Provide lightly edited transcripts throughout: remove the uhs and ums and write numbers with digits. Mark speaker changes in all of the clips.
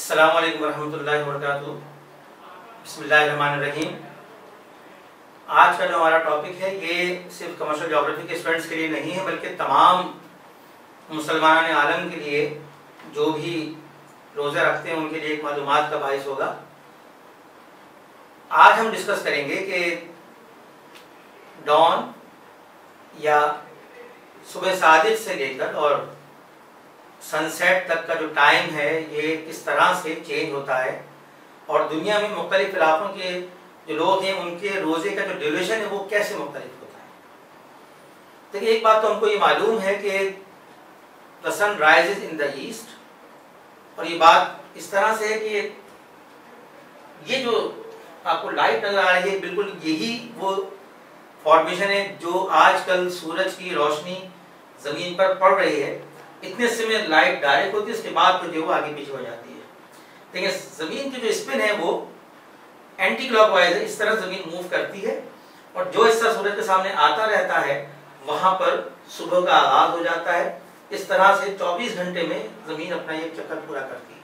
Speaker 1: अस्सलामु अलैकुम रहमतुल्लाहि व बरकातुहू। बिस्मिल्लाहिर्रहमानिर्रहीम। आज का जो हमारा टॉपिक है ये सिर्फ कमर्शियल ज्योग्राफी के स्टूडेंट्स के लिए नहीं है, बल्कि तमाम मुसलमान आलम के लिए जो भी रोज़ा रखते हैं उनके लिए एक मालूमात का बाइस होगा। आज हम डिस्कस करेंगे कि डॉन या सुबह सादिक से लेकर और सनसेट तक का जो टाइम है ये किस तरह से चेंज होता है और दुनिया में मुख्तलिफ इलाकों के जो लोग हैं उनके रोज़े का जो ड्यूरेशन है वो कैसे मुख्तलिफ होता है। देखिए, एक बात तो हमको ये मालूम है कि the sun rises in the east, और ये बात इस तरह से है कि ये जो आपको लाइट नजर आ रही है बिल्कुल यही वो फॉर्मेशन है जो आजकल सूरज की रोशनी ज़मीन पर पड़ रही है। इतने समय लाइट डायरेक्ट होती है, उसके बाद तो जो वो आगे पीछे हो जाती है। देखिए, ज़मीन की जो स्पिन है वो एंटी क्लॉकवाइज है, इस तरह ज़मीन मूव करती है और जो हिस्सा सूरज के सामने आता रहता है वहां पर सुबह का आगाज हो जाता है। इस तरह से 24 घंटे में ज़मीन अपना एक चक्कर पूरा करती है।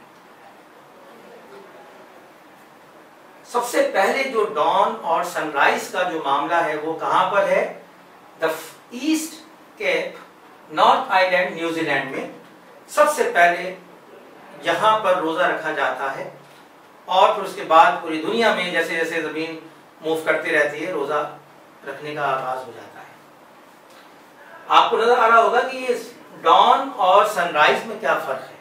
Speaker 1: सबसे पहले जो डॉन और सनराइज का जो मामला है वो कहां पर है? The East Cape North Island New Zealand में सबसे पहले यहाँ पर रोजा रखा जाता है और फिर उसके बाद पूरी दुनिया में जैसे जैसे जमीन मूव करती रहती है रोजा रखने का आगाज हो जाता है। आपको नजर आ रहा होगा कि ये डॉन और सनराइज में क्या फर्क है।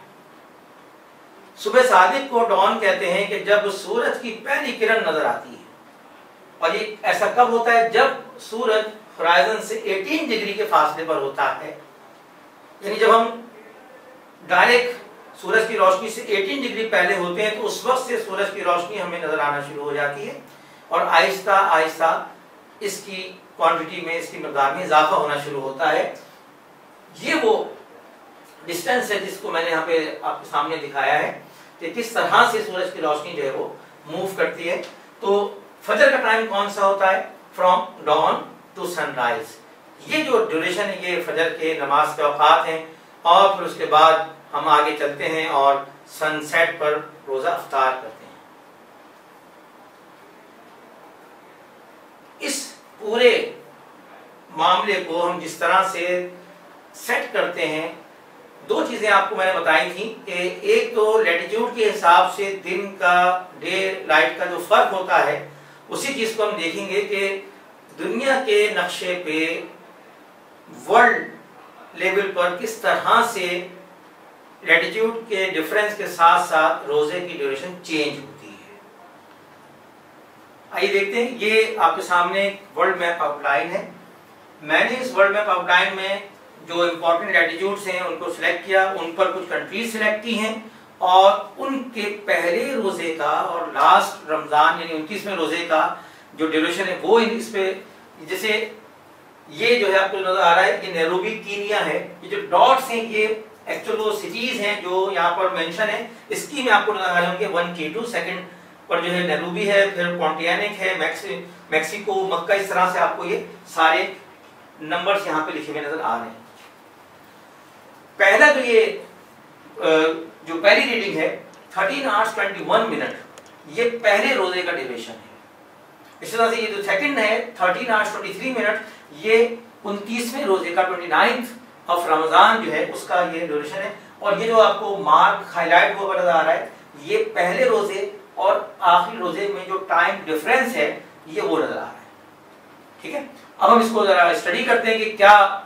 Speaker 1: सुबह सादिक को डॉन कहते हैं कि जब सूरज की पहली किरण नजर आती है, और ये ऐसा कब होता है? जब सूरज होराइजन से 18 डिग्री के फासले पर होता है, यानी जब हम डायरेक्ट सूरज की रोशनी से 18 डिग्री पहले होते हैं तो उस वक्त से सूरज की रोशनी हमें नजर आना शुरू हो जाती है और आहिस्ता आहिस्ता इसकी क्वांटिटी में, इसकी मकदार में इजाफा होना शुरू होता है। ये वो डिस्टेंस है जिसको मैंने यहाँ पे आपके सामने दिखाया है कि किस तरह से सूरज की रोशनी जो है वो मूव करती है। तो फजर का टाइम कौन सा होता है? From dawn to sunrise. ये जो ड्यूरेशन है ये फजर के नमाज के औकात हैं और फिर उसके बाद हम आगे चलते हैं और सनसेट पर रोजा अफ्तार करते हैं। इस पूरे मामले को हम जिस तरह से सेट करते हैं, दो चीजें आपको मैंने बताई थी कि एक तो लैटिट्यूड के हिसाब से दिन का, डे लाइट का जो फर्क होता है उसी चीज को हम देखेंगे कि दुनिया के नक्शे पे वर्ल्ड लेवल पर किस तरह से लैटिट्यूड के डिफरेंस के साथ साथ रोजे की ड्यूरेशन चेंज होती है। आइए देखते हैं। ये आपके सामने वर्ल्ड मैप आउटलाइन है। मैंने इस वर्ल्ड मैप आउटलाइन में जो इंपॉर्टेंट लैटिट्यूड्स हैं उनको सिलेक्ट किया, उन पर कुछ कंट्रीज सिलेक्ट की हैं और उनके पहले रोजे का और लास्ट रमजान यानी 29वें रोजे का जो ड्यूरेशन है वो इस पे, जैसे ये जो है आपको नजर आ रहा है, ये नैरोबी कीनिया है। ये जो डॉट्स हैं ये एक्चुअल वो सिटीज हैं जो यहाँ पर मेंशन है। इसकी में आपको नजर आ रहे होंगे 1 K2, सेकंड पर जो है नैरोबी है, फिर पोंटियानिक है, मैक्सिको, मक्का, इस तरह से आपको ये सारे नंबर्स यहाँ पे लिखे हुए नजर आ रहे हैं। पहला तो ये जो पहली रीडिंग है 13 hours 21 मिनट, ये पहले रोजे का ड्यूरेशन है। इसी तरह से ये जो सेकंड है 13 hours 23 मिनट, ये 29वें रोजे का 29th ऑफ रमजान जो है उसका ये ड्यूरेशन है। और ये जो आपको मार्क हाईलाइट हुआ नजर आ रहा है ये पहले रोजे और आखिरी रोजे में जो टाइम डिफरेंस है ये वो नजर आ रहा है। ठीक है, अब हम इसको जरा स्टडी करते हैं कि क्या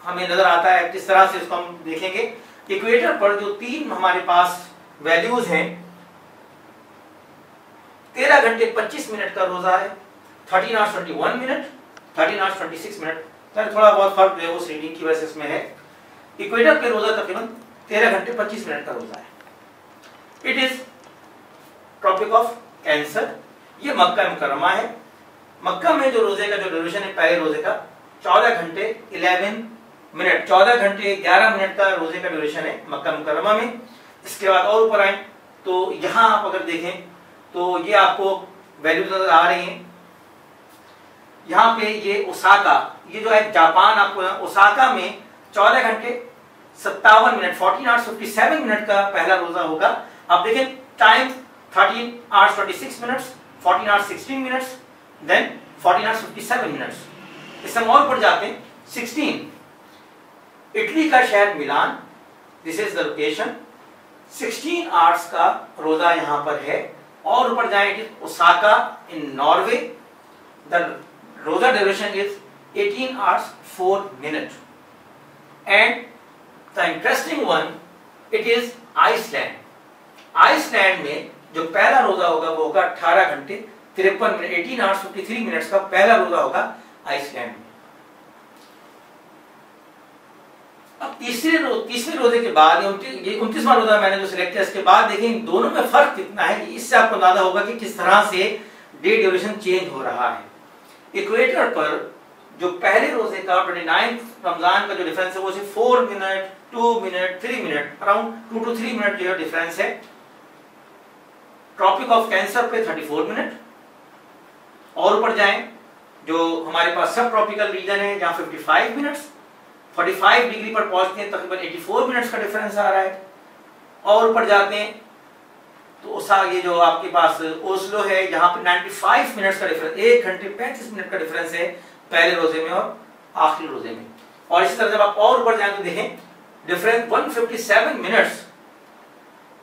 Speaker 1: हमें नजर आता है, किस तरह से इसको हम देखेंगे। इक्वेटर पर जो तीन हमारे पास वैल्यूज हैं, 13 घंटे 25 मिनट का रोजा है, 13 hours 21 मिनट, 13 hours 26 मिनट। थोड़ा बहुत फर्क है उस रीडिंग की वजह से इसमें है। इक्वेटर पे रोजा तकरीबन 13 घंटे 25 मिनट का रोजा है। It is Tropic of Cancer. ये मक्का मुकर्रमा है। मक्का में जो रोजे का जो ड्यूरेशन है पहले रोजे का 14 घंटे 11 मिनट, 14 घंटे 11 मिनट का रोजे का ड्यूरेशन है मक्का मुकर्रमा में। इसके बाद और ऊपर आए तो यहाँ आप अगर देखें तो ये आपको वैल्यू नजर आ रही है। यहाँ पे ये ओसाका, ये जो है जापान, आपको ओसाका में 14 घंटे 57 मिनट 14 hours 57 मिनट का पहला रोजा होगा अब देखें time 13 hours 26 minutes, 14 hours 16 minutes, then 14 hours 57 minutes। इससे हम और ऊपर जाते हैं 16, इटली का शहर Milan, this is the location, 16 hours का रोजा यहाँ पर है। और ऊपर जाएंगे ओसाका इन नॉर्वे, द रोजा duration is 18 hours 4 minutes। And the interesting one, it is Iceland. Iceland में जो पहला रोजा होगा वो होगा 18 घंटे 53 मिनट, 18 hours 53 minutes का पहला रोजा होगा आइसलैंड में। अब तीसरे रोजे के बाद ये 29वां रोजा मैंने जो सिलेक्ट किया, इसके बाद देखें इन दोनों में फर्क कितना है। इससे आपको अंदाजा होगा कि किस तरह से डे ड्यूरेशन चेंज हो रहा है। इक्वेटर पर जो पहले रोजे का 29 रमजान का जो डिफरेंस है वो सिर्फ 4 minute 2 minute 3 minute, around 2 to 3 minute जो डिफरेंस है। ट्रॉपिक ऑफ कैंसर पे 34 मिनट, और ऊपर जाएं जो हमारे पास सब ट्रॉपिकल रीजन है जहां 55 मिनट्स, 45 डिग्री पर पहुंचते हैं तकरीबन 84 मिनट्स का डिफरेंस आ रहा है। और ऊपर जाते हैं तो ये जो आपके पास ओस्लो है जहां पे 95 मिनट्स का डिफरेंस, 1 घंटे 35 मिनट का डिफरेंस है पहले रोजे में और आखिरी रोजे में। और इसी तरह जब आप और ऊपर जाएं तो देखें डिफरेंस 157 मिनट्स,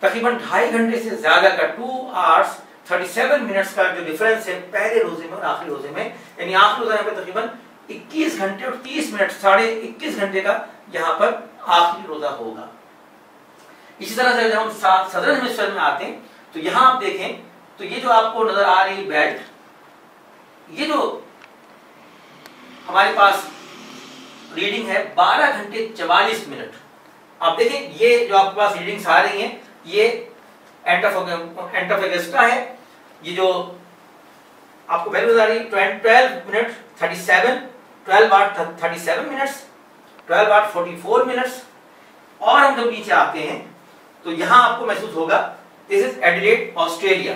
Speaker 1: तकरीबन 2.5 घंटे से ज्यादा का 2 hours 37 मिनट्स का जो डिफरेंस है पहले रोजे में और आखिरी रोजे में। यानी आखिरी रोजा में तकरीबन 21 घंटे और 30 मिनट, 21.5 घंटे का यहाँ पर आखिरी रोजा होगा। इसी तरह से जब हम सदर्न हेमिस्फीयर में आते हैं तो यहाँ आप देखें तो ये जो आपको नजर आ रही बेल्ट, ये जो हमारे पास रीडिंग है 12 घंटे 44 मिनट। आप देखें ये जो आपके पास रीडिंग्स आ रही हैं ये एंड ऑफ अगस्टा है। ये जो आपको वैल्यूज आ रही है 12 minute 37, 12 hours 37 minutes, 12 hours 44 minutes. और हम जब नीचे आते हैं तो यहां आपको महसूस होगा दिस इज एडिलेड ऑस्ट्रेलिया।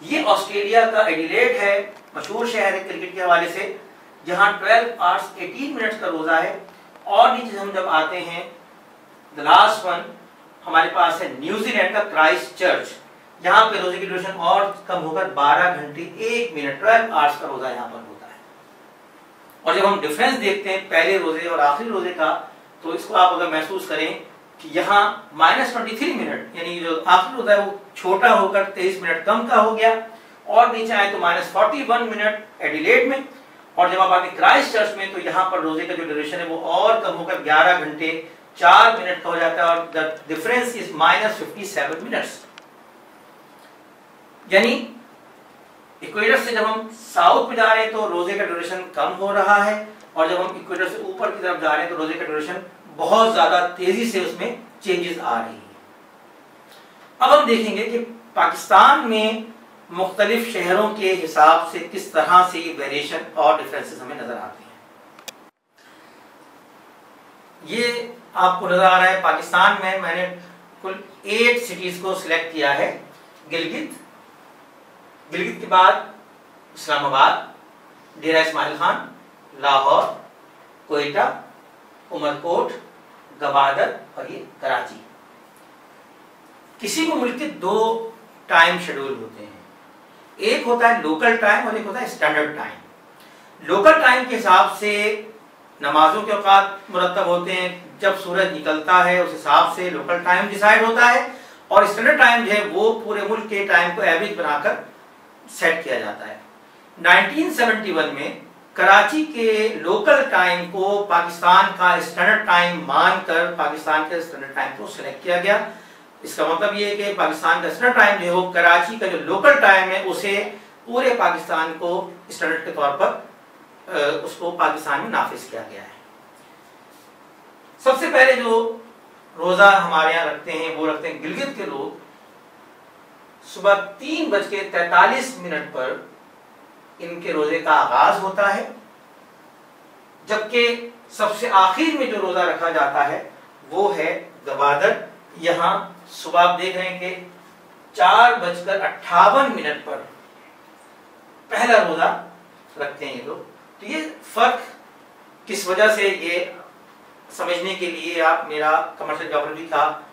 Speaker 1: ये ऑस्ट्रेलिया का एडिलेड है, मशहूर शहर है क्रिकेट के हवाले से, जहां 12 hours 18 मिनट्स का रोजा है। और नीचे हम जब आते हैं द लास्ट वन हमारे पास है न्यूजीलैंड का क्राइस्ट चर्च, यहाँ पे रोजे की ड्यूरेशन और कम होकर 12 घंटे 1 मिनट, 12 hours का रोजा यहाँ पर होता है। और जब हम डिफरेंस देखते हैं पहले रोजे और आखिरी रोजे का, तो इसको आप अगर महसूस करें कि यहाँ -23 मिनट, यानी जो आखिरी रोजा है वो छोटा होकर 23 मिनट कम का हो गया। और नीचे आए तो -41 मिनट एडिलेड में। और जब आप आते क्राइस्ट चर्च में तो यहाँ पर रोजे का जो ड्यूरेशन है वो और कम होकर 11 घंटे 4 मिनट का हो जाता है, और द डिफरेंस इज -57 मिनट्स। यानी इक्वेटर से जब हम साउथ में जा रहे हैं तो रोजे का ड्यूरेशन कम हो रहा है, और जब हम इक्वेटर से ऊपर की तरफ जा रहे हैं तो रोजे का ड्यूरेशन बहुत ज्यादा तेजी से उसमें चेंजेस आ रही है। अब हम देखेंगे कि पाकिस्तान में मुख्तलिफ शहरों के हिसाब से किस तरह से ये वेरिएशन और डिफरेंसेस हमें नजर आते हैं। ये आपको नजर आ रहा है पाकिस्तान में मैंने कुल 8 सिटीज को सिलेक्ट किया है। गिलगित के बाद इस्लामाबाद, डेरा इस्माइल खान, लाहौर, कोयटा, उमरकोट, गवादर और ये कराची। किसी भी मुल्क के 2 टाइम शेड्यूल होते हैं, एक होता है लोकल टाइम और एक होता है स्टैंडर्ड टाइम। लोकल टाइम के हिसाब से नमाजों के औकात मुरतब होते हैं, जब सूरज निकलता है उस हिसाब से लोकल टाइम डिसाइड होता है, और स्टैंडर्ड टाइम जो है वो पूरे मुल्क के टाइम को एवरेज बनाकर सेट किया जाता है। 1971 में कराची के लोकल टाइम को पाकिस्तान का स्टैंडर्ड टाइम मानकर पाकिस्तान के स्टैंडर्ड टाइम को सिलेक्ट किया गया। इसका मतलब ये है कि पाकिस्तान का स्टैंडर्ड टाइम जो है वो कराची का जो लोकल टाइम है उसे पूरे पाकिस्तान को स्टैंडर्ड के तौर पर उसको पाकिस्तान में नाफिज किया गया है। सबसे पहले जो रोजा हमारे यहाँ रखते हैं वो रखते हैं गिलगित के लोग। सुबह 3:43 पर इनके रोजे का आगाज होता है, जबकि सबसे आखिर में जो रोजा रखा जाता है वो है गवादर। यहाँ सुबह आप देख रहे हैं कि 4:58 पर पहला रोजा रखते हैं ये लोग। तो ये फर्क किस वजह से, ये समझने के लिए आप मेरा कमर्शियल ज्योग्राफी का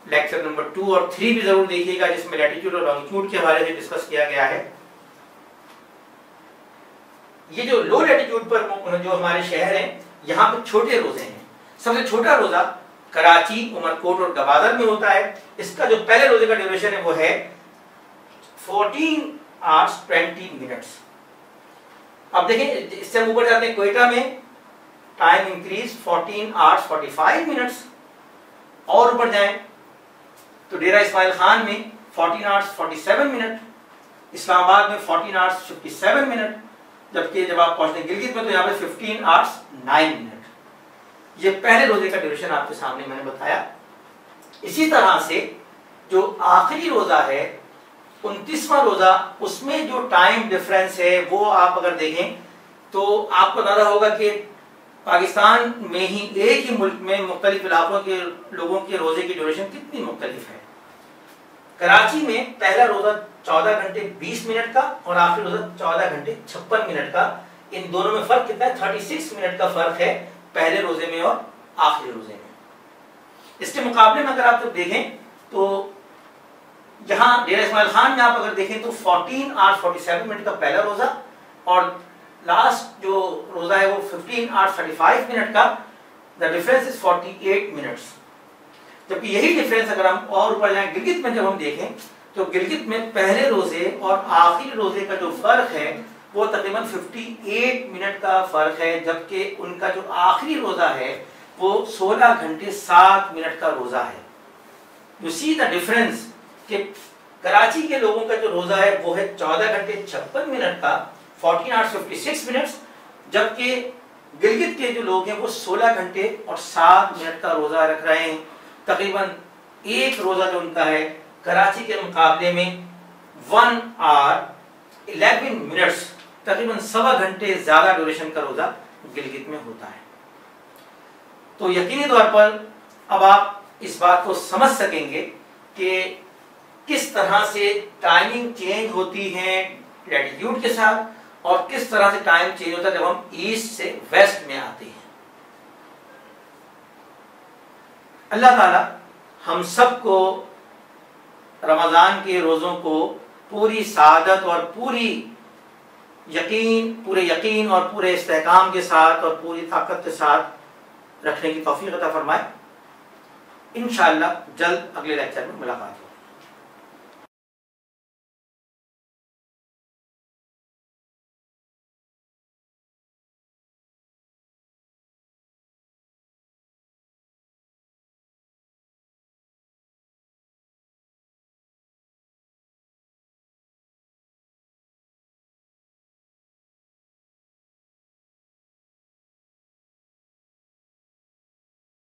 Speaker 1: लेक्चर नंबर 2 और 3 भी जरूर देखिएगा, जिसमें लैटिट्यूड और लॉन्गिट्यूड के हवाले से डिस्कस किया गया है। ये जो लो लैटिट्यूड पर जो हमारे शहर हैं, यहाँ पर छोटे रोजे हैं। सबसे छोटा रोजा कराची, उमरकोट और गवादर में होता है। इसका जो पहले रोजे का ड्यूरेशन है वो है 14 hours 20 minutes। अब देखें, इससे हम ऊपर जाते हैं, क्वेटा में टाइम इंक्रीज 14 hours 45 minutes। और ऊपर जाएं तो डेरा इस्माइल खान में 14 hours 47 minutes, इस्लामाबाद में 14 hours 57 minutes, जबकि जब आप पहुंचते गिलगित में तो यहाँ पे 15 hours 9 minutes। ये पहले रोजे का ड्यूरेशन आपके सामने मैंने बताया। इसी तरह से जो आखिरी रोजा है 29वां रोजा, उसमें जो टाइम डिफरेंस है वो आप अगर देखें तो आपको अंदाजा होगा कि पाकिस्तान में ही एक ही मुल्क में मुख्तलिफ इलाकों के लोगों के रोजे की ड्यूरेशन कितनी मुख्तलिफ है। कराची में पहला रोजा 14 घंटे 20 मिनट का और आखिरी रोजा 14 घंटे 56 मिनट का। इन दोनों में फर्क कितना है? 36 मिनट का फर्क है पहले रोजे में और आखिरी रोजे में। इसके मुकाबले में अगर आप जब देखें तो यहाँ डेरा इस्माइल खान में आप अगर देखें तो 14 hours 47 मिनट का पहला रोजा और लास्ट जो रोजा है वो 15 hours 35 मिनट का। The difference is 48 minutes. जबकि यही डिफरेंस अगर हम और ऊपर जाएं गिलगित में जब हम देखें तो गिलगित में पहले रोजे और आखिरी रोजे का जो फर्क है वो तकरीबन 58 मिनट का फर्क है, जबकि उनका जो आखिरी रोजा है वो 16 घंटे 7 मिनट का रोजा है। यू सी द डिफरेंस कि कराची के लोगों का जो रोजा है वो है 14 घंटे 56 मिनट का, 14 hours 56 मिनट्स, जबकि गिलगित के जो लोग हैं वो 16 घंटे और 7 मिनट का रोजा रख रहे हैं। तकरीबन एक रोजा जो उनका है कराची के मुकाबले में 1 hour 11 मिनट्स, तकरीबन 1.25 घंटे ज्यादा ड्यूरेशन का रोजा गिलगित में होता है। तो यकीनी तौर पर अब आप इस बात को समझ सकेंगे कि किस तरह से टाइमिंग चेंज होती है लैटिट्यूड के साथ और किस तरह से टाइम चेंज होता है जब हम ईस्ट से वेस्ट में आते हैं। अल्लाह ताला हम सबको रमजान के रोजों को पूरी सादत और पूरे यकीन और पूरे इस्तेकाम के साथ और पूरी ताकत के साथ रखने की तौफीक अता फरमाए। इंशाअल्लाह जल्द अगले लेक्चर में मुलाकात होगी।